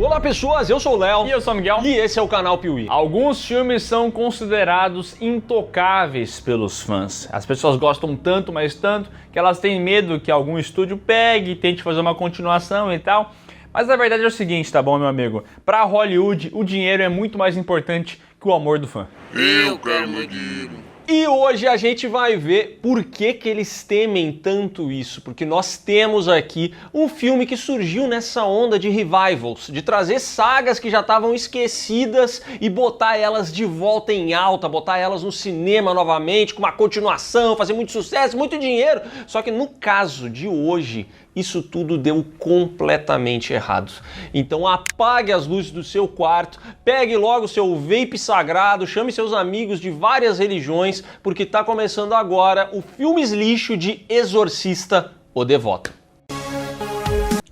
Olá pessoas, eu sou o Léo. E eu sou o Miguel. E esse é o canal Piuí. Alguns filmes são considerados intocáveis pelos fãs. As pessoas gostam tanto, mas tanto, que elas têm medo que algum estúdio pegue e tente fazer uma continuação e tal. Mas a verdade é o seguinte, tá bom, meu amigo? Pra Hollywood, o dinheiro é muito mais importante que o amor do fã. Eu quero meu dinheiro. E hoje a gente vai ver por que eles temem tanto isso, porque nós temos aqui um filme que surgiu nessa onda de revivals, de trazer sagas que já estavam esquecidas e botar elas de volta em alta, botar elas no cinema novamente, com uma continuação, fazer muito sucesso, muito dinheiro. Só que no caso de hoje, isso tudo deu completamente errado. Então apague as luzes do seu quarto, pegue logo seu vape sagrado, chame seus amigos de várias religiões, porque tá começando agora o Filmes Lixo de Exorcista, o Devoto.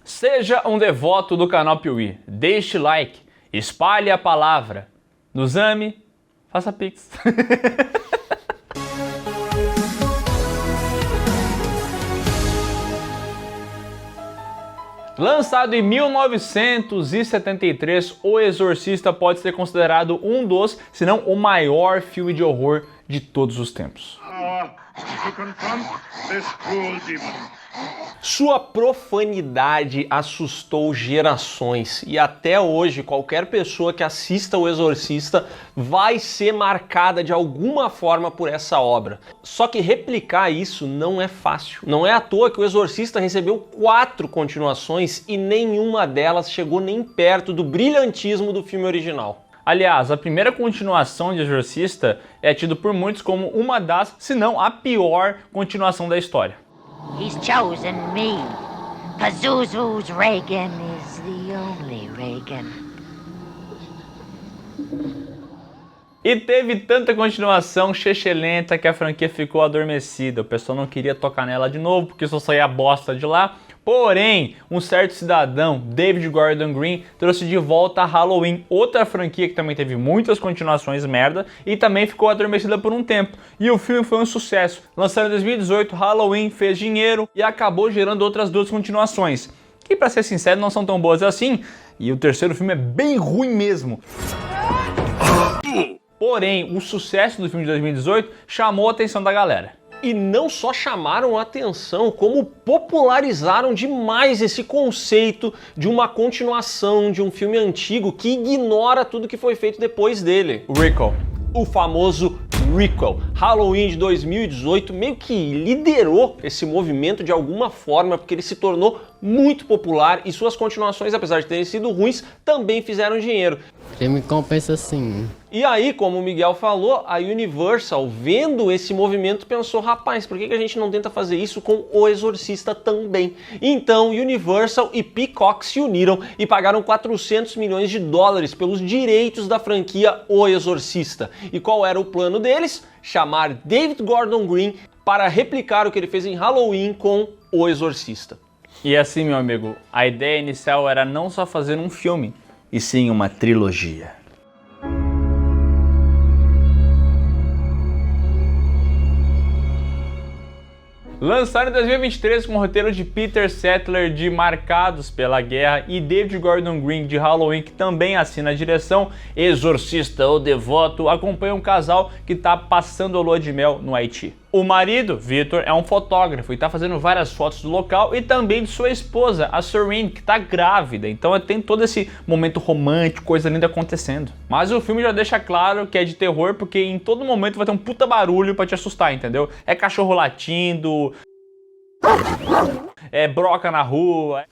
Seja um devoto do canal Piuí, deixe like, espalhe a palavra, nos ame, faça pix. Lançado em 1973, O Exorcista pode ser considerado um dos, se não o maior filme de horror de todos os tempos. Sua profanidade assustou gerações e até hoje qualquer pessoa que assista O Exorcista vai ser marcada de alguma forma por essa obra. Só que replicar isso não é fácil. Não é à toa que O Exorcista recebeu 4 continuações e nenhuma delas chegou nem perto do brilhantismo do filme original. Aliás, a primeira continuação de Exorcista é tida por muitos como uma das, se não a pior continuação da história. He's chosen me. Pazuzu's Reagan is the only Reagan. E teve tanta continuação chechelenta que a franquia ficou adormecida. O pessoal não queria tocar nela de novo porque só saía bosta de lá. Porém, um certo cidadão, David Gordon Green, trouxe de volta a Halloween, outra franquia que também teve muitas continuações merda e também ficou adormecida por um tempo. E o filme foi um sucesso. Lançado em 2018, Halloween fez dinheiro e acabou gerando outras 2 continuações, que pra ser sincero não são tão boas assim, e o terceiro filme é bem ruim mesmo. Porém, o sucesso do filme de 2018 chamou a atenção da galera. E não só chamaram a atenção, como popularizaram demais esse conceito de uma continuação de um filme antigo que ignora tudo que foi feito depois dele. Recall. O famoso Requel. Halloween de 2018 meio que liderou esse movimento de alguma forma, porque ele se tornou muito popular e suas continuações, apesar de terem sido ruins, também fizeram dinheiro. Crime compensa sim. E aí, como o Miguel falou, a Universal, vendo esse movimento, pensou, rapaz, por que a gente não tenta fazer isso com O Exorcista também? Então, Universal e Peacock se uniram e pagaram 400 milhões de dólares pelos direitos da franquia O Exorcista. E qual era o plano deles? Chamar David Gordon Green para replicar o que ele fez em Halloween com O Exorcista. E assim, meu amigo, a ideia inicial era não só fazer um filme, e sim uma trilogia. Lançado em 2023 com o roteiro de Peter Sattler de Marcados pela Guerra e David Gordon Green de Halloween, que também assina a direção, Exorcista, o Devoto, acompanha um casal que está passando a lua de mel no Haiti. O marido, Victor, é um fotógrafo e está fazendo várias fotos do local e também de sua esposa, a Serene, que está grávida. Então tem todo esse momento romântico, coisa linda acontecendo. Mas o filme já deixa claro que é de terror porque em todo momento vai ter um puta barulho para te assustar, entendeu? É cachorro latindo, é broca na rua,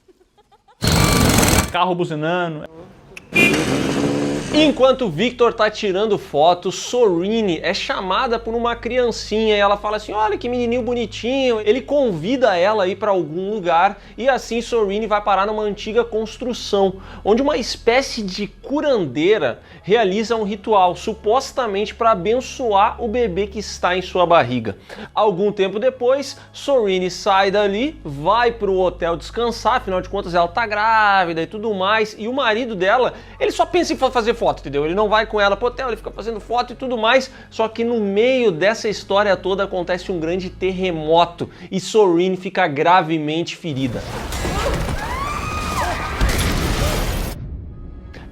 carro buzinando. Enquanto Victor tá tirando fotos, Serene é chamada por uma criancinha e ela fala assim, olha que menininho bonitinho. Ele convida ela a ir para algum lugar e assim Serene vai parar numa antiga construção, onde uma espécie de curandeira realiza um ritual, supostamente para abençoar o bebê que está em sua barriga. Algum tempo depois, Serene sai dali, vai pro hotel descansar, afinal de contas ela tá grávida e tudo mais, e o marido dela, ele só pensa em fazer foto, entendeu? Ele não vai com ela pro hotel, ele fica fazendo foto e tudo mais, só que no meio dessa história toda acontece um grande terremoto e Serene fica gravemente ferida.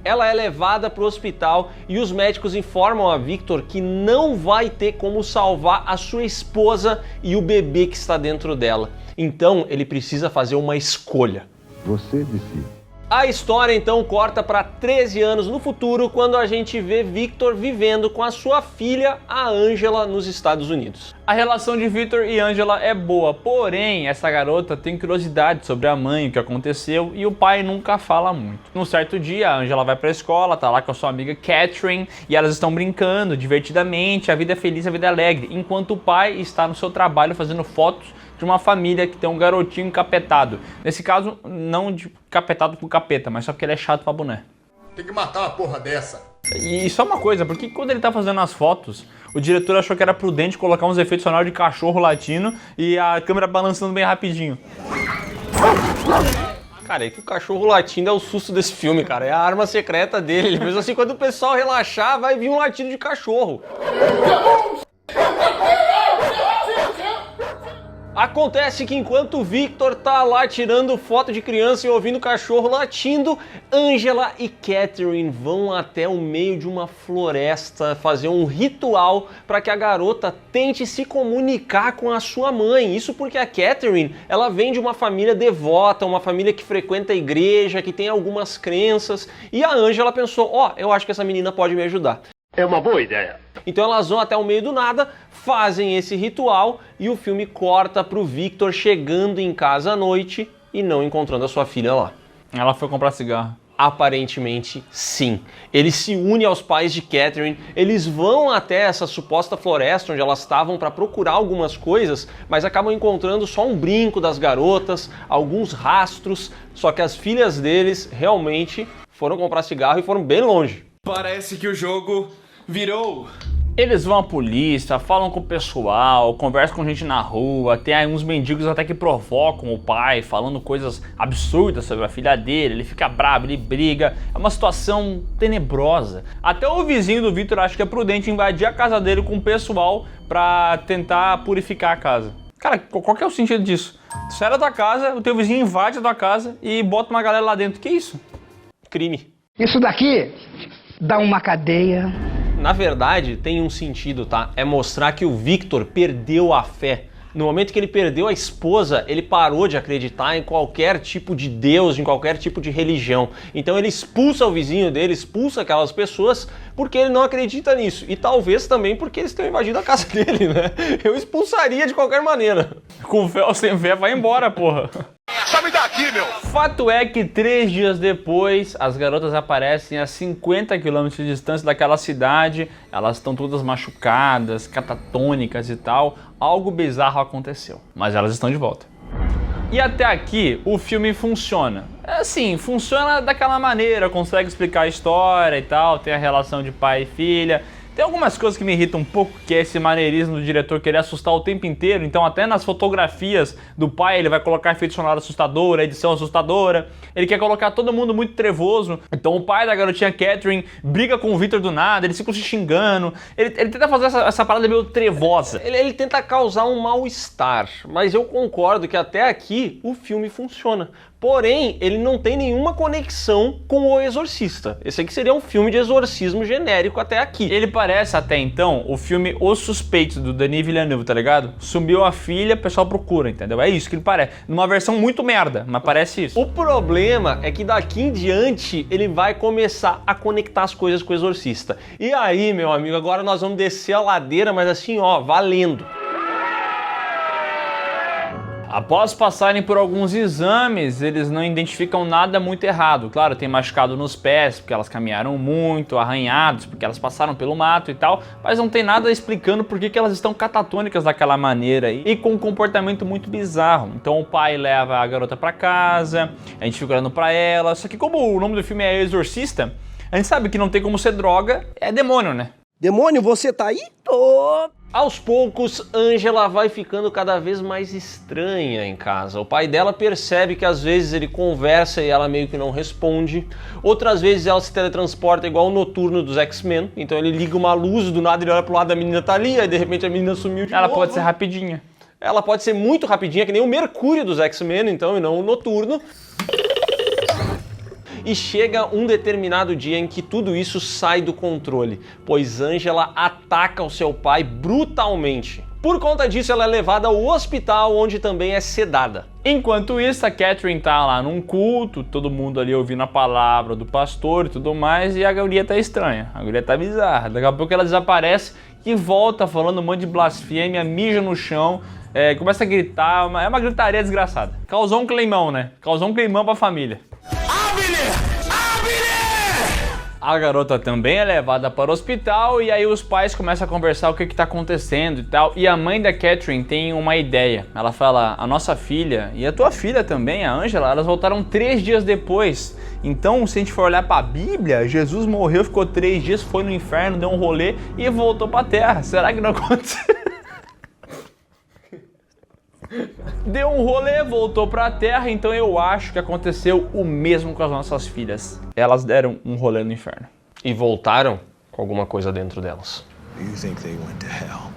Ela é levada para o hospital e os médicos informam a Victor que não vai ter como salvar a sua esposa e o bebê que está dentro dela. Então ele precisa fazer uma escolha. Você decide. A história então corta para 13 anos no futuro, quando a gente vê Victor vivendo com a sua filha, a Angela, nos Estados Unidos. A relação de Victor e Angela é boa, porém essa garota tem curiosidade sobre a mãe, o que aconteceu, e o pai nunca fala muito. Num certo dia, a Angela vai pra escola, tá lá com a sua amiga Catherine, e elas estão brincando divertidamente, a vida é feliz, a vida é alegre, enquanto o pai está no seu trabalho fazendo fotos de uma família que tem um garotinho encapetado. Nesse caso, não de capetado por capeta, mas só porque ele é chato pra boné. Tem que matar uma porra dessa. E só uma coisa, porque quando ele tá fazendo as fotos, o diretor achou que era prudente colocar uns efeitos sonoros de cachorro latindo e a câmera balançando bem rapidinho. Cara, é que o cachorro latindo é o susto desse filme, cara. É a arma secreta dele. Ele fez assim, quando o pessoal relaxar, vai vir um latido de cachorro. Acontece que enquanto o Victor tá lá tirando foto de criança e ouvindo o cachorro latindo, Angela e Catherine vão até o meio de uma floresta fazer um ritual para que a garota tente se comunicar com a sua mãe. Isso porque a Catherine, ela vem de uma família devota, uma família que frequenta a igreja, que tem algumas crenças, e a Angela pensou, eu acho que essa menina pode me ajudar. É uma boa ideia. Então elas vão até o meio do nada, fazem esse ritual e o filme corta pro Victor chegando em casa à noite e não encontrando a sua filha lá. Ela foi comprar cigarro. Aparentemente, sim. Ele se une aos pais de Catherine, eles vão até essa suposta floresta onde elas estavam para procurar algumas coisas, mas acabam encontrando só um brinco das garotas, alguns rastros, só que as filhas deles realmente foram comprar cigarro e foram bem longe. Parece que o jogo virou. Eles vão à polícia, falam com o pessoal, conversam com gente na rua, tem aí uns mendigos até que provocam o pai, falando coisas absurdas sobre a filha dele, ele fica bravo, ele briga, é uma situação tenebrosa. Até o vizinho do Victor acha que é prudente invadir a casa dele com o pessoal pra tentar purificar a casa. Cara, qual que é o sentido disso? Tu sai da tua casa, o teu vizinho invade a tua casa e bota uma galera lá dentro, que isso? Crime. Isso daqui dá uma cadeia. Na verdade, tem um sentido, tá? É mostrar que o Victor perdeu a fé. No momento que ele perdeu a esposa, ele parou de acreditar em qualquer tipo de Deus, em qualquer tipo de religião. Então ele expulsa o vizinho dele, expulsa aquelas pessoas, porque ele não acredita nisso. E talvez também porque eles tenham invadido a casa dele, né? Eu expulsaria de qualquer maneira. Com fé ou sem fé, vai embora, porra. Sai daqui, meu! Fato é que 3 dias depois, as garotas aparecem a 50 km de distância daquela cidade, elas estão todas machucadas, catatônicas e tal, algo bizarro aconteceu, mas elas estão de volta. E até aqui o filme funciona. Assim, funciona daquela maneira, consegue explicar a história e tal, tem a relação de pai e filha. Tem algumas coisas que me irritam um pouco, que é esse maneirismo do diretor querer assustar o tempo inteiro. Então até nas fotografias do pai ele vai colocar efeito sonoro assustador, edição assustadora. Ele quer colocar todo mundo muito trevoso. Então o pai da garotinha Catherine briga com o Victor do nada, eles ficam se xingando. Ele tenta fazer essa parada meio trevosa. Ele tenta causar um mal-estar, mas eu concordo que até aqui o filme funciona. Porém, ele não tem nenhuma conexão com O Exorcista. Esse aqui seria um filme de exorcismo genérico até aqui. Ele parece até então o filme Os Suspeitos, do Denis Villeneuve, tá ligado? Sumiu a filha, o pessoal procura, entendeu? É isso que ele parece. Numa versão muito merda, mas parece isso. O problema é que daqui em diante ele vai começar a conectar as coisas com o Exorcista. E aí, meu amigo, agora nós vamos descer a ladeira, mas assim, ó, valendo. Após passarem por alguns exames, eles não identificam nada muito errado. Claro, tem machucado nos pés, porque elas caminharam muito, arranhados, porque elas passaram pelo mato e tal, mas não tem nada explicando por que elas estão catatônicas daquela maneira e com um comportamento muito bizarro. Então o pai leva a garota pra casa, a gente fica olhando pra ela, só que como o nome do filme é Exorcista, a gente sabe que não tem como ser droga, é demônio, né? Demônio, você tá aí? Tô. Aos poucos, Angela vai ficando cada vez mais estranha em casa. O pai dela percebe que às vezes ele conversa e ela meio que não responde. Outras vezes ela se teletransporta igual o Noturno dos X-Men. Então ele liga uma luz, do nada ele olha pro lado, a menina tá ali, aí de repente a menina sumiu de novo. Ela pode ser rapidinha. Ela pode ser muito rapidinha, que nem o Mercúrio dos X-Men, então, e não o Noturno. E chega um determinado dia em que tudo isso sai do controle, pois Angela ataca o seu pai brutalmente. Por conta disso, ela é levada ao hospital, onde também é sedada. Enquanto isso, a Catherine tá lá num culto, todo mundo ali ouvindo a palavra do pastor e tudo mais, e a guria tá estranha, a guria tá bizarra. Daqui a pouco ela desaparece e volta falando um monte de blasfêmia, mija no chão, começa a gritar, é uma gritaria desgraçada. Causou um climão, né? Causou um climão pra família. A garota também é levada para o hospital e aí os pais começam a conversar o que está acontecendo e tal. E a mãe da Catherine tem uma ideia. Ela fala, a nossa filha e a tua filha também, a Angela, elas voltaram 3 dias depois. Então, se a gente for olhar para a Bíblia, Jesus morreu, ficou 3 dias, foi no inferno, deu um rolê e voltou para a terra. Será que não aconteceu? Deu um rolê, voltou pra terra, então eu acho que aconteceu o mesmo com as nossas filhas. Elas deram um rolê no inferno. E voltaram com alguma coisa dentro delas. You think they went to hell?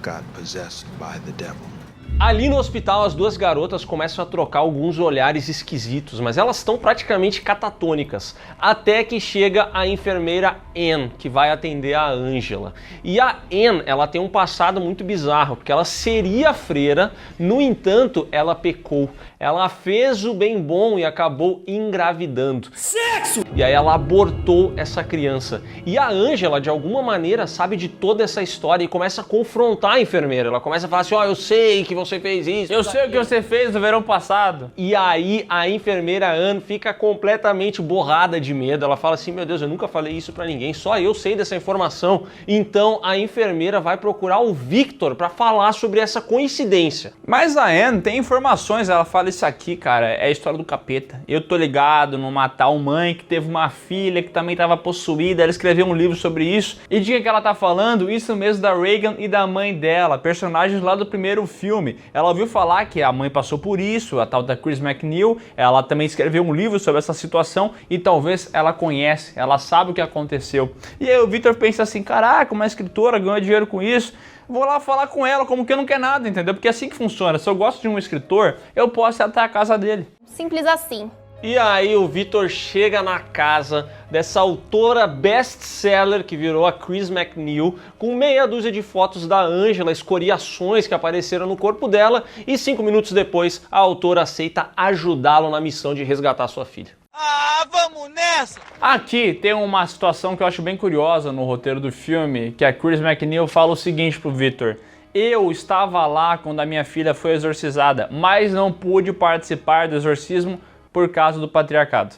Got possessed by the devil. Ali no hospital, as duas garotas começam a trocar alguns olhares esquisitos, mas elas estão praticamente catatônicas, até que chega a enfermeira Anne, que vai atender a Angela. E a Anne, ela tem um passado muito bizarro, porque ela seria freira, no entanto, ela pecou. Ela fez o bem bom e acabou engravidando. Sexo! E aí ela abortou essa criança. E a Angela, de alguma maneira, sabe de toda essa história e começa a confrontar a enfermeira. Ela começa a falar assim, eu sei que você fez isso. Eu sei o que você fez no verão passado. E aí a enfermeira Anne fica completamente borrada de medo. Ela fala assim, meu Deus, eu nunca falei isso pra ninguém, só eu sei dessa informação. Então a enfermeira vai procurar o Victor pra falar sobre essa coincidência. Mas a Anne tem informações, ela fala isso aqui, cara, é a história do capeta. Eu tô ligado numa tal mãe que teve uma filha que também estava possuída, ela escreveu um livro sobre isso. E de que ela tá falando? Isso mesmo da Regan e da mãe dela, personagens lá do primeiro filme. Ela ouviu falar que a mãe passou por isso, a tal da Chris MacNeil, ela também escreveu um livro sobre essa situação e talvez ela conhece, ela sabe o que aconteceu. E aí o Victor pensa assim, caraca, uma escritora ganhou dinheiro com isso, vou lá falar com ela, como que eu não quer nada, entendeu? Porque é assim que funciona, se eu gosto de um escritor, eu posso ir até a casa dele. Simples assim. E aí o Victor chega na casa dessa autora best-seller que virou a Chris MacNeil, com meia dúzia de fotos da Angela, escoriações que apareceram no corpo dela, e 5 minutos depois a autora aceita ajudá-lo na missão de resgatar sua filha. Ah, vamos nessa! Aqui tem uma situação que eu acho bem curiosa no roteiro do filme, que a Chris MacNeil fala o seguinte pro Victor. Eu estava lá quando a minha filha foi exorcizada, mas não pude participar do exorcismo por causa do patriarcado.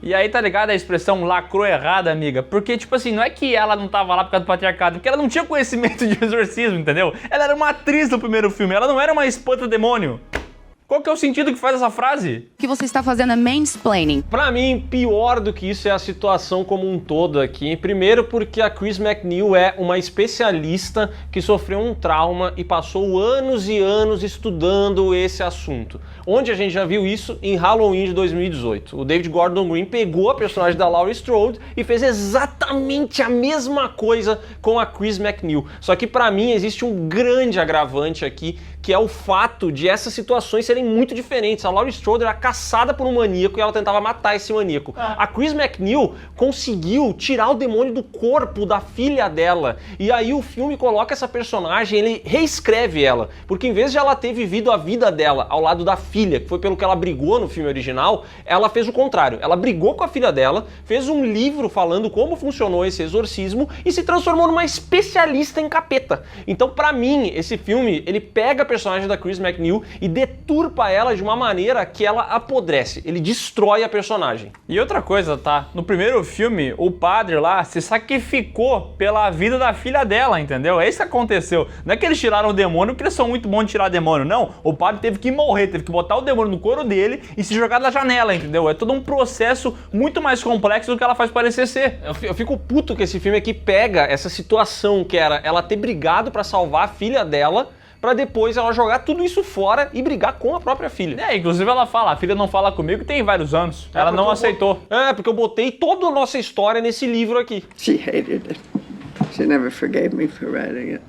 E aí, tá ligado a expressão lacrou errada, amiga? Porque, tipo assim, não é que ela não tava lá por causa do patriarcado, porque ela não tinha conhecimento de exorcismo, entendeu? Ela era uma atriz do primeiro filme, ela não era uma espanta-demônio. Qual que é o sentido que faz essa frase? O que você está fazendo é mansplaining. Pra mim, pior do que isso é a situação como um todo aqui. Primeiro porque a Chris MacNeil é uma especialista que sofreu um trauma e passou anos e anos estudando esse assunto. Onde a gente já viu isso em Halloween de 2018. O David Gordon Green pegou a personagem da Laurie Strode e fez exatamente a mesma coisa com a Chris MacNeil. Só que pra mim existe um grande agravante aqui, que é o fato de essas situações serem muito diferentes. A Laurie Strode era caçada por um maníaco e ela tentava matar esse maníaco. A Chris MacNeil conseguiu tirar o demônio do corpo da filha dela. E aí o filme coloca essa personagem, ele reescreve ela. Porque em vez de ela ter vivido a vida dela ao lado da filha, que foi pelo que ela brigou no filme original, ela fez o contrário. Ela brigou com a filha dela, fez um livro falando como funcionou esse exorcismo e se transformou numa especialista em capeta. Então, pra mim, esse filme, ele pega a personagem da Chris MacNeil e deturpa ela de uma maneira que ela apodrece. Ele destrói a personagem. E outra coisa, tá? No primeiro filme, o padre lá se sacrificou pela vida da filha dela, entendeu? É isso que aconteceu. Não é que eles tiraram o demônio porque eles são muito bons de tirar demônio, não. O padre teve que morrer, teve que botar o demônio no couro dele e se jogar da janela, entendeu? É todo um processo muito mais complexo do que ela faz parecer ser. Eu fico puto que esse filme aqui pega essa situação que era ela ter brigado pra salvar a filha dela, pra depois ela jogar tudo isso fora e brigar com a própria filha. Inclusive ela fala, a filha não fala comigo tem vários anos. Ela não aceitou. Porque eu botei toda a nossa história nesse livro aqui. She hated it. She never forgave me for writing it.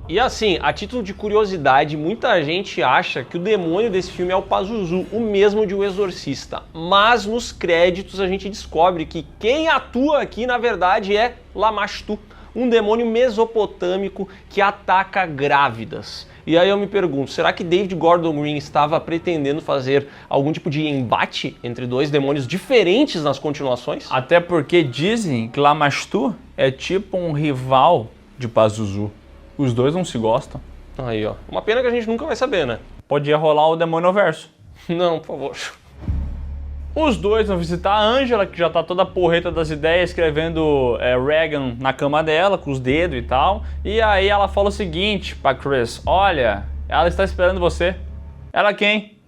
E assim, a título de curiosidade, muita gente acha que o demônio desse filme é o Pazuzu, o mesmo de O Exorcista. Mas nos créditos a gente descobre que quem atua aqui, na verdade, é Lamashtu, um demônio mesopotâmico que ataca grávidas. E aí eu me pergunto, será que David Gordon Green estava pretendendo fazer algum tipo de embate entre dois demônios diferentes nas continuações? Até porque dizem que Lamashtu é tipo um rival de Pazuzu. Os dois não se gostam. Aí, ó. Uma pena que a gente nunca vai saber, né? Podia rolar o Demônioverso. Não, por favor. Os dois vão visitar a Angela, que já tá toda porreta das ideias, escrevendo Reagan na cama dela, com os dedos e tal. E aí ela fala o seguinte pra Chris: olha, ela está esperando você. Ela quem?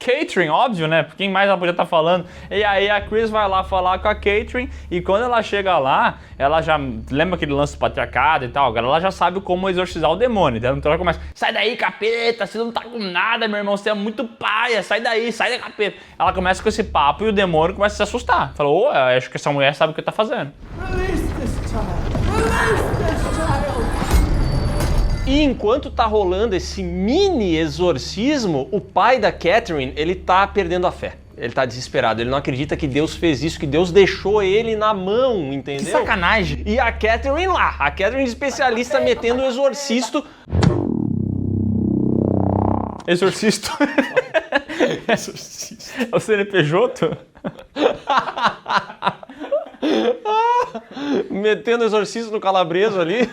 Catherine, óbvio, né? Quem mais ela podia estar falando? E aí a Chris vai lá falar com a Catherine, e quando ela chega lá, ela já lembra aquele lance do patriarcado e tal, agora ela já sabe como exorcizar o demônio. Então ela começa: sai daí, capeta, você não tá com nada, meu irmão, você é muito paia, sai daí, sai da capeta. Ela começa com esse papo e o demônio começa a se assustar. Fala: ô, acho que essa mulher sabe o que tá fazendo. Release this child! Release this child! E enquanto tá rolando esse mini exorcismo, o pai da Catherine, ele tá perdendo a fé. Ele tá desesperado, ele não acredita que Deus fez isso, que Deus deixou ele na mão, entendeu? Que sacanagem! E a Catherine lá, a Catherine especialista metendo o exorcisto. Exorcisto? Exorcista. É o CNPJ? Metendo o exorcista no calabreso ali.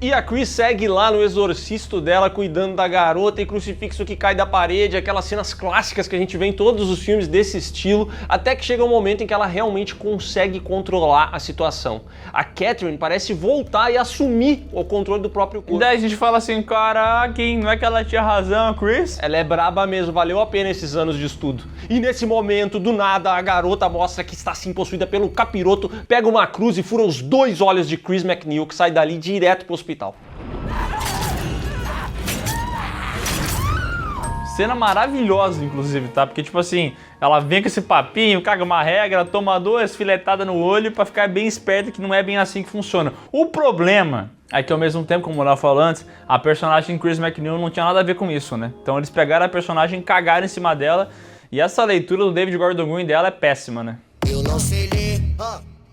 E a Chris segue lá no exorcisto dela, cuidando da garota, e crucifixo que cai da parede, aquelas cenas clássicas que a gente vê em todos os filmes desse estilo, até que chega um momento em que ela realmente consegue controlar a situação. A Catherine parece voltar e assumir o controle do próprio corpo. E daí a gente fala assim: caraca, hein, não é que ela tinha razão, Chris? Ela é braba mesmo, valeu a pena esses anos de estudo. E nesse momento, do nada, a garota mostra que está assim possuída pelo capiroto, pega uma cruz e fura os 2 olhos de Chris MacNeil, que sai dali direto pro hospital. Cena maravilhosa, inclusive, tá? Porque, tipo assim, ela vem com esse papinho, caga uma regra, toma 2 filetadas no olho pra ficar bem esperta, que não é bem assim que funciona. O problema é que, ao mesmo tempo, como o Léo falou antes, a personagem Chris MacNeil não tinha nada a ver com isso, né? Então eles pegaram a personagem, cagaram em cima dela, e essa leitura do David Gordon Green dela é péssima, né? Eu não sei ler,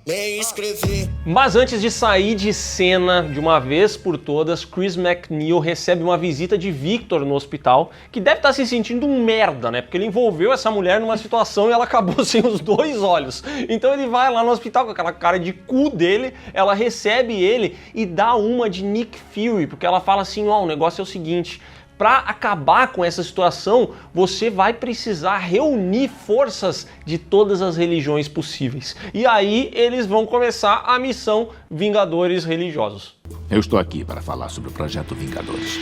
nem escrever. Mas antes de sair de cena de uma vez por todas, Chris MacNeil recebe uma visita de Victor no hospital, que deve estar se sentindo um merda, né? Porque ele envolveu essa mulher numa situação e ela acabou sem os 2 olhos. Então ele vai lá no hospital com aquela cara de cu dele, ela recebe ele e dá uma de Nick Fury, porque ela fala assim: ó, o negócio é o seguinte, para acabar com essa situação, você vai precisar reunir forças de todas as religiões possíveis. E aí eles vão começar a missão Vingadores Religiosos. Eu estou aqui para falar sobre o Projeto Vingadores.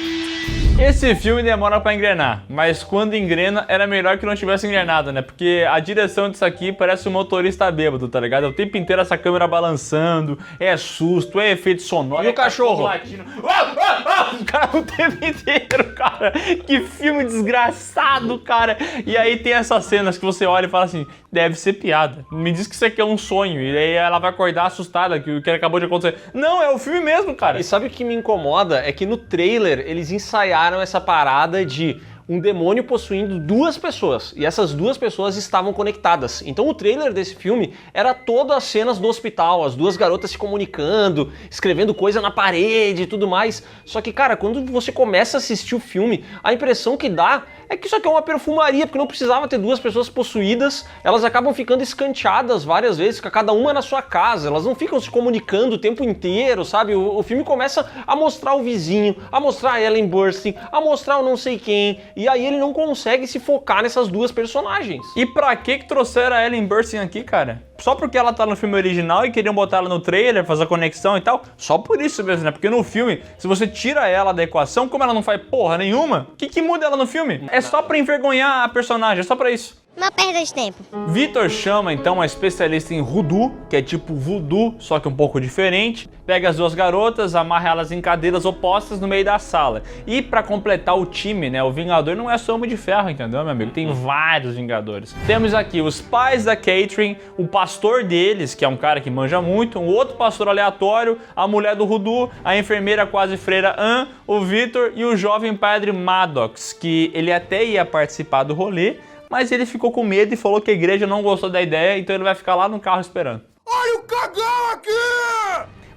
Esse filme demora pra engrenar, mas quando engrena era melhor que não tivesse engrenado, né? Porque a direção disso aqui parece um motorista bêbado, tá ligado? O tempo inteiro essa câmera balançando, é susto, é efeito sonoro. E o cachorro? Latino. O cara o tempo inteiro, cara. Que filme desgraçado, cara. E aí tem essas cenas que você olha e fala assim: deve ser piada. Me diz que isso aqui é um sonho. E aí ela vai acordar assustada que o que acabou de acontecer. Não, é o filme mesmo, cara. E sabe o que me incomoda? É que no trailer eles ensaiaram essa parada de um demônio possuindo 2 pessoas, e essas 2 pessoas estavam conectadas. Então o trailer desse filme era todas as cenas do hospital, as 2 garotas se comunicando, escrevendo coisa na parede e tudo mais. Só que, cara, quando você começa a assistir o filme, a impressão que dá é que isso aqui é uma perfumaria, porque não precisava ter 2 pessoas possuídas, elas acabam ficando escanteadas várias vezes, cada uma na sua casa, elas não ficam se comunicando o tempo inteiro, sabe? O filme começa a mostrar o vizinho, a mostrar a Ellen Burstyn, a mostrar o não sei quem, e aí ele não consegue se focar nessas 2 personagens. E pra que trouxeram a Ellen Burstyn aqui, cara? Só porque ela tá no filme original e queriam botar ela no trailer, fazer a conexão e tal? Só por isso mesmo, né? Porque no filme, se você tira ela da equação, como ela não faz porra nenhuma, o que muda ela no filme? É só pra envergonhar a personagem, é só pra isso. Uma perda de tempo. Vitor chama então uma especialista em voodoo, que é tipo voodoo, só que um pouco diferente. Pega as duas garotas, amarra elas em cadeiras opostas no meio da sala. E pra completar o time, né, o Vingador não é só Homem de Ferro, entendeu, meu amigo? Tem vários Vingadores. Temos aqui os pais da Catherine, o pastor deles, que é um cara que manja muito, um outro pastor aleatório, a mulher do voodoo, a enfermeira quase freira Ann, o Vitor e o jovem padre Maddox, que ele até ia participar do rolê, mas ele ficou com medo e falou que a igreja não gostou da ideia, então ele vai ficar lá no carro esperando. Olha o cagão aqui!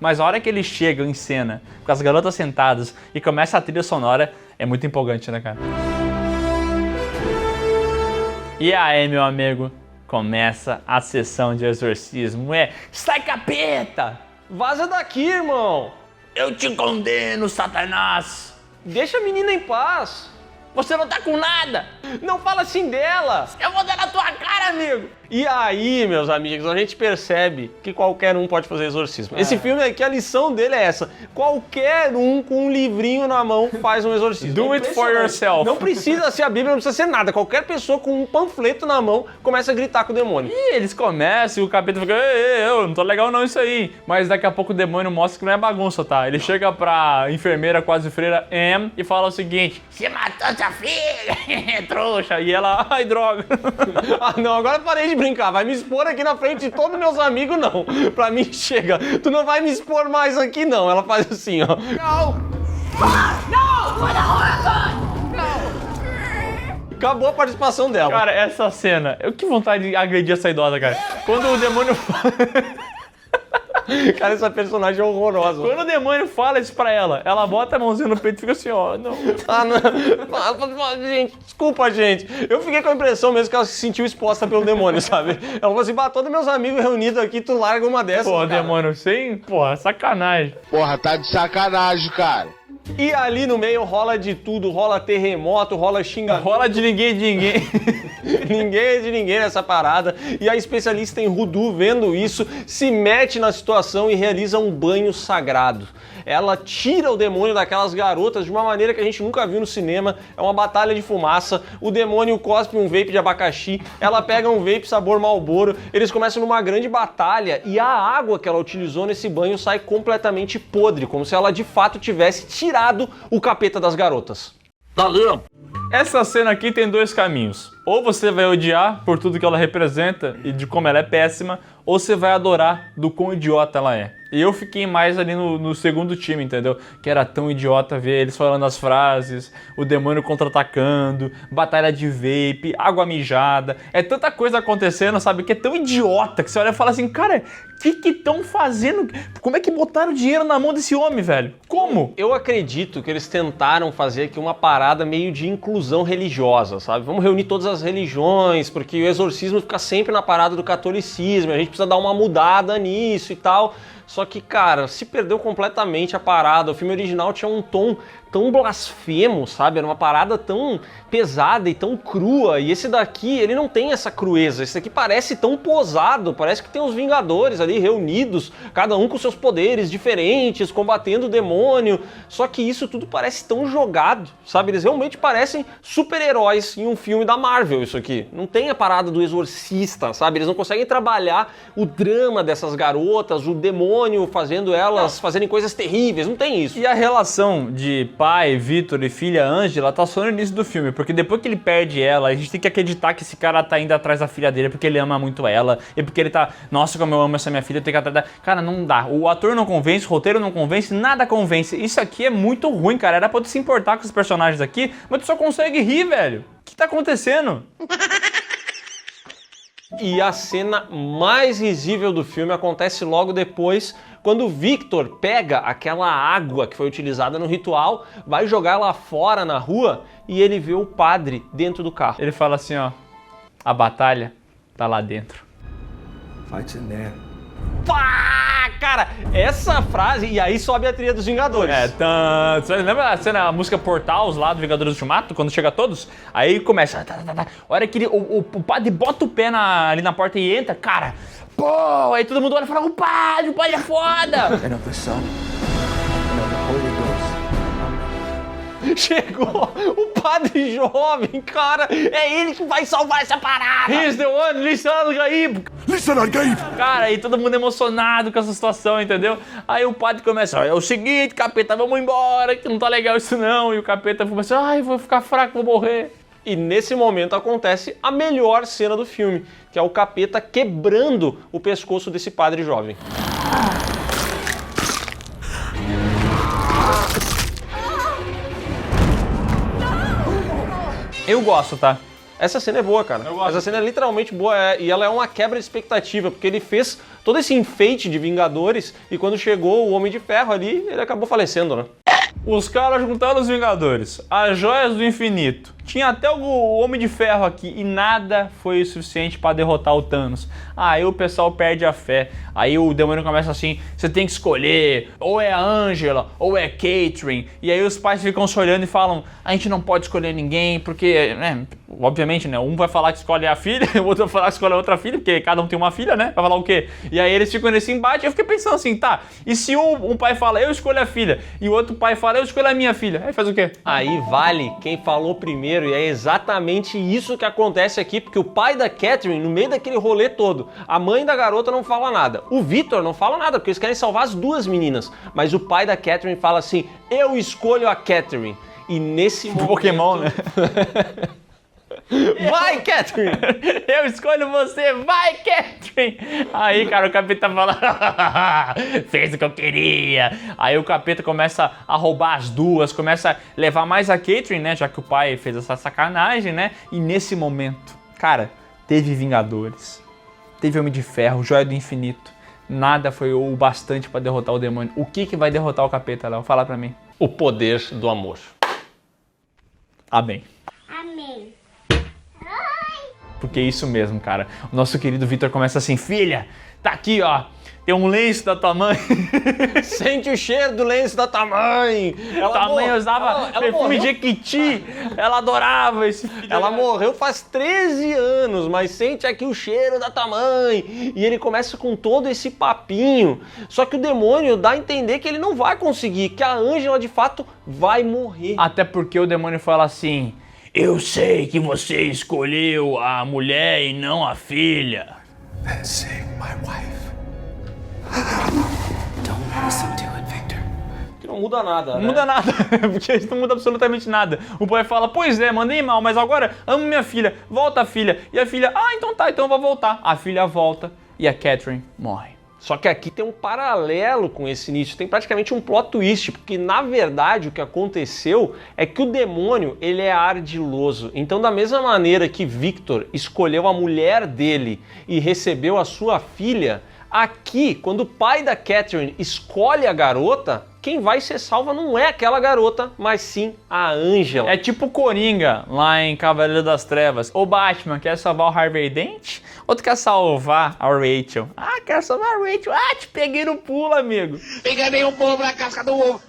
Mas a hora que eles chegam em cena, com as garotas sentadas e começa a trilha sonora, é muito empolgante, né, cara? E aí, meu amigo, começa a sessão de exorcismo. Sai capeta! Vaza daqui, irmão! Eu te condeno, Satanás! Deixa a menina em paz! Você não tá com nada! Não fala assim dela! Eu vou dar na tua cara, amigo! E aí, meus amigos, a gente percebe que qualquer um pode fazer exorcismo. Esse filme aqui, a lição dele é essa. Qualquer um com um livrinho na mão faz um exorcismo. Do it for yourself. Não precisa ser a Bíblia, não precisa ser nada. Qualquer pessoa com um panfleto na mão começa a gritar com o demônio. E eles começam e o capeta fica, eu não tô legal não isso aí. Mas daqui a pouco o demônio mostra que não é bagunça, tá? Ele chega pra enfermeira quase freira Em e fala o seguinte: você matou sua filha, trouxa. E ela, ai, droga. Ah, não, agora parei de brincar. Vai me expor aqui na frente de todos meus amigos, não. Pra mim, chega. Tu não vai me expor mais aqui, não. Ela faz assim, ó. Acabou a participação dela. Cara, essa cena, que vontade de agredir essa idosa, cara. Quando o demônio... Cara, essa personagem é horrorosa. Quando o demônio fala isso pra ela, ela bota a mãozinha no peito e fica assim, ó, não. Ah, não. Gente, desculpa, gente. Eu fiquei com a impressão mesmo que ela se sentiu exposta pelo demônio, sabe? Ela falou assim, todos meus amigos reunidos aqui, tu larga uma dessas, Pô, cara. demônio, sem... Porra, sacanagem. Porra, tá de sacanagem, cara. E ali no meio rola de tudo, rola terremoto, rola xingamento. Rola de ninguém. Ninguém é de ninguém nessa parada. E a especialista em voodoo, vendo isso, se mete na situação e realiza um banho sagrado. Ela tira o demônio daquelas garotas de uma maneira que a gente nunca viu no cinema. É uma batalha de fumaça. O demônio cospe um vape de abacaxi. Ela pega um vape sabor Marlboro. Eles começam numa grande batalha e a água que ela utilizou nesse banho sai completamente podre, como se ela de fato tivesse tirado o capeta das garotas. Valeu! Essa cena aqui tem dois caminhos. Ou você vai odiar por tudo que ela representa e de como ela é péssima, ou você vai adorar do quão idiota ela é. E eu fiquei mais ali no segundo time, entendeu? Que era tão idiota ver eles falando as frases, o demônio contra-atacando, batalha de vape, água mijada. É tanta coisa acontecendo, sabe? Que é tão idiota que você olha e fala assim, cara, o que estão fazendo? Como é que botaram dinheiro na mão desse homem, velho? Como? Eu acredito que eles tentaram fazer aqui uma parada meio de inclusão religiosa, sabe? Vamos reunir todas as religiões, porque o exorcismo fica sempre na parada do catolicismo, a gente precisa dar uma mudada nisso e tal. Só que, cara, se perdeu completamente a parada. O filme original tinha um tom tão blasfemo, sabe? Era uma parada tão pesada e tão crua. E esse daqui, ele não tem essa crueza. Esse daqui parece tão posado. Parece que tem os Vingadores ali reunidos, cada um com seus poderes diferentes, combatendo o demônio. Só que isso tudo parece tão jogado, sabe? Eles realmente parecem super-heróis em um filme da Marvel, isso aqui. Não tem a parada do exorcista, sabe? Eles não conseguem trabalhar o drama dessas garotas, o demônio fazendo elas fazerem coisas terríveis. Não tem isso. E a relação de pai, Vitor e filha Angela tá só no início do filme, porque depois que ele perde ela, a gente tem que acreditar que esse cara tá indo atrás da filha dele porque ele ama muito ela, e porque ele tá, nossa, como eu amo essa minha filha, eu tenho que atrás da... Cara, não dá. O ator não convence, o roteiro não convence, nada convence. Isso aqui é muito ruim, cara. Era pra tu se importar com os personagens aqui, mas tu só consegue rir, velho. O que tá acontecendo? E a cena mais risível do filme acontece logo depois, quando o Victor pega aquela água que foi utilizada no ritual, vai jogar lá fora na rua e ele vê o padre dentro do carro. Ele fala assim, ó, a batalha tá lá dentro. Fight's in there. Pá! Cara, essa frase, e aí sobe a trilha dos Vingadores. Você lembra a cena, a música Portals lá do Vingadores do Ultimato, quando chega todos? Aí começa, a hora que o padre bota o pé ali na porta e entra, cara, pô, aí todo mundo olha e fala, o padre é foda! And of the Son, and of the Holy Ghost. Chegou o padre jovem, cara. É ele que vai salvar essa parada. He's the one, listen Gaib. Listen, Gaib! Cara, aí todo mundo emocionado com essa situação, entendeu? Aí o padre começa, é o seguinte, capeta, vamos embora, que não tá legal isso não. E o capeta começa, ai, vou ficar fraco, vou morrer. E nesse momento acontece a melhor cena do filme, que é o capeta quebrando o pescoço desse padre jovem. Eu gosto, tá? Essa cena é boa, cara. Essa cena é literalmente boa e ela é uma quebra de expectativa, porque ele fez todo esse enfeite de Vingadores e quando chegou o Homem de Ferro ali, ele acabou falecendo, né? Os caras juntaram os Vingadores, as joias do infinito. Tinha até o Homem de Ferro aqui e nada foi o suficiente para derrotar o Thanos. Aí o pessoal perde a fé. Aí o demônio começa assim, você tem que escolher, ou é a Angela, ou é a Catherine. E aí os pais ficam se olhando e falam, a gente não pode escolher ninguém, porque, né, obviamente, né, um vai falar que escolhe a filha, o outro vai falar que escolhe a outra filha, porque cada um tem uma filha, né, vai falar o quê? E aí eles ficam nesse embate, eu fiquei pensando assim, tá, e se um pai fala, eu escolho a filha, e o outro pai fala, eu escolho a minha filha, aí faz o quê? Aí vale quem falou primeiro, e é exatamente isso que acontece aqui, porque o pai da Catherine, no meio daquele rolê todo, a mãe da garota não fala nada, o Victor não fala nada, porque eles querem salvar as duas meninas, mas o pai da Catherine fala assim, eu escolho a Catherine, e nesse momento... Pokémon, né? Vai, Catherine! Eu escolho você, vai, Catherine! Aí, cara, o capeta fala, fez o que eu queria. Aí o capeta começa a roubar as duas, começa a levar mais a Catherine, né? Já que o pai fez essa sacanagem, né? E nesse momento, cara, teve Vingadores, teve Homem de Ferro, Joia do Infinito. Nada foi o bastante pra derrotar o demônio. O que vai derrotar o capeta, Léo? Fala pra mim. O poder do amor. Amém. Amém. Porque é isso mesmo, cara. O nosso querido Victor começa assim, filha, tá aqui, ó, tem um lenço da tua mãe. Sente o cheiro do lenço da tua mãe. Tua mãe usava perfume de Jequiti, ela adorava esse filho. Ela morreu faz 13 anos, mas sente aqui o cheiro da tua mãe. E ele começa com todo esse papinho. Só que o demônio dá a entender que ele não vai conseguir, que a Angela de fato vai morrer. Até porque o demônio fala assim, eu sei que você escolheu a mulher e não a filha. Then save my wife. Don't listen to it, Victor. Que não muda nada, Não né? muda nada, porque isso não muda absolutamente nada. O pai fala, pois é, mandei mal, mas agora amo minha filha, volta a filha. E a filha, então tá, então eu vou voltar. A filha volta e a Catherine morre. Só que aqui tem um paralelo com esse início, tem praticamente um plot twist, porque na verdade o que aconteceu é que o demônio, ele é ardiloso. Então da mesma maneira que Victor escolheu a mulher dele e recebeu a sua filha, aqui, quando o pai da Catherine escolhe a garota, quem vai ser salva não é aquela garota, mas sim a Angela. É tipo Coringa, lá em Cavaleiro das Trevas. O Batman quer salvar o Harvey Dent, outro quer salvar a Rachel. Ah, quero salvar a Rachel. Ah, te peguei no pulo, amigo. Peguei um povo na casca do ovo.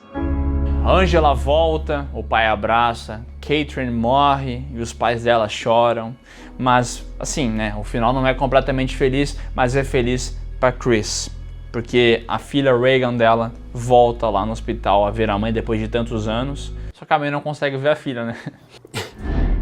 Angela volta, o pai abraça, Catherine morre e os pais dela choram. Mas, assim, né, o final não é completamente feliz, mas é feliz para Chris. Porque a filha Regan dela volta lá no hospital a ver a mãe depois de tantos anos. Só que a mãe não consegue ver a filha, né?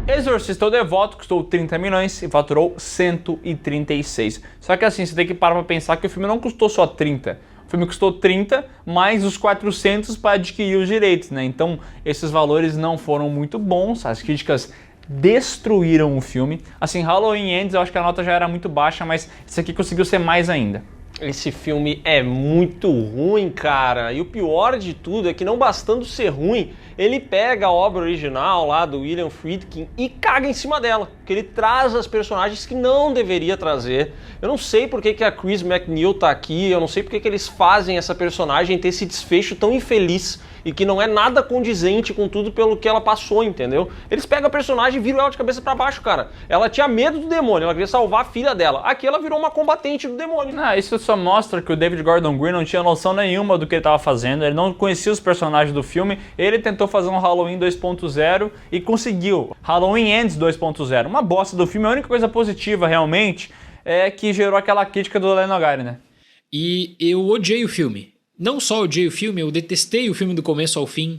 Exorcista o Devoto custou 30 milhões e faturou 136. Só que assim, você tem que parar pra pensar que o filme não custou só 30. O filme custou 30 mais os 400 para adquirir os direitos, né? Então esses valores não foram muito bons, as críticas destruíram o filme. Assim, Halloween Ends eu acho que a nota já era muito baixa, mas esse aqui conseguiu ser mais ainda. Esse filme é muito ruim, cara. E o pior de tudo é que não bastando ser ruim, ele pega a obra original lá do William Friedkin e caga em cima dela. Porque ele traz as personagens que não deveria trazer. Eu não sei por que a Chris MacNeil tá aqui, eu não sei por que eles fazem essa personagem ter esse desfecho tão infeliz e que não é nada condizente com tudo pelo que ela passou, entendeu? Eles pegam a personagem e viram ela de cabeça pra baixo, cara. Ela tinha medo do demônio, ela queria salvar a filha dela. Aqui ela virou uma combatente do demônio. Isso só mostra que o David Gordon Green não tinha noção nenhuma do que ele estava fazendo, ele não conhecia os personagens do filme, ele tentou fazer um Halloween 2.0 e conseguiu. Halloween Ends 2.0, uma bosta do filme, a única coisa positiva realmente é que gerou aquela crítica do Leno Gary, né? E eu odiei o filme. Não só odiei o filme, eu detestei o filme do começo ao fim.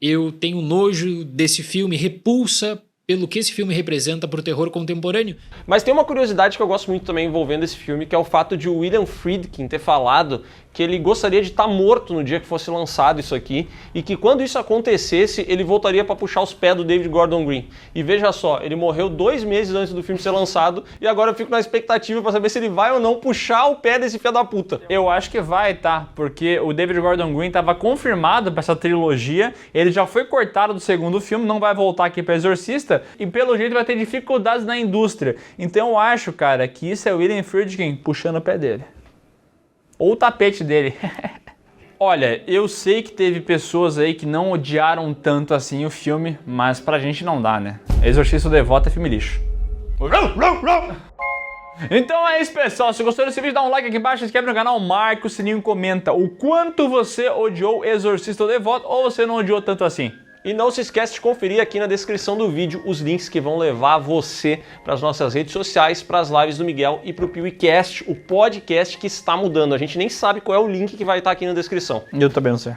Eu tenho nojo desse filme, repulsa pelo que esse filme representa pro terror contemporâneo. Mas tem uma curiosidade que eu gosto muito também envolvendo esse filme, que é o fato de o William Friedkin ter falado que ele gostaria de estar morto no dia que fosse lançado isso aqui, e que quando isso acontecesse, ele voltaria para puxar os pés do David Gordon Green. E veja só, ele morreu 2 meses antes do filme ser lançado, e agora eu fico na expectativa para saber se ele vai ou não puxar o pé desse filho da puta. Eu acho que vai, tá? Porque o David Gordon Green estava confirmado para essa trilogia, ele já foi cortado do segundo filme, não vai voltar aqui para Exorcista, e pelo jeito vai ter dificuldades na indústria. Então eu acho, cara, que isso é o William Friedkin puxando o pé dele. Ou o tapete dele. Olha, eu sei que teve pessoas aí que não odiaram tanto assim o filme, mas pra gente não dá, né? Exorcista o Devoto é filme lixo. Então é isso, pessoal. Se gostou desse vídeo, dá um like aqui embaixo, se inscreve no canal, marca o sininho e comenta o quanto você odiou Exorcista o Devoto ou você não odiou tanto assim. E não se esquece de conferir aqui na descrição do vídeo os links que vão levar você para as nossas redes sociais, para as lives do Miguel e para o PeeWeeCast, o podcast que está mudando. A gente nem sabe qual é o link que vai estar aqui na descrição. Eu também não sei.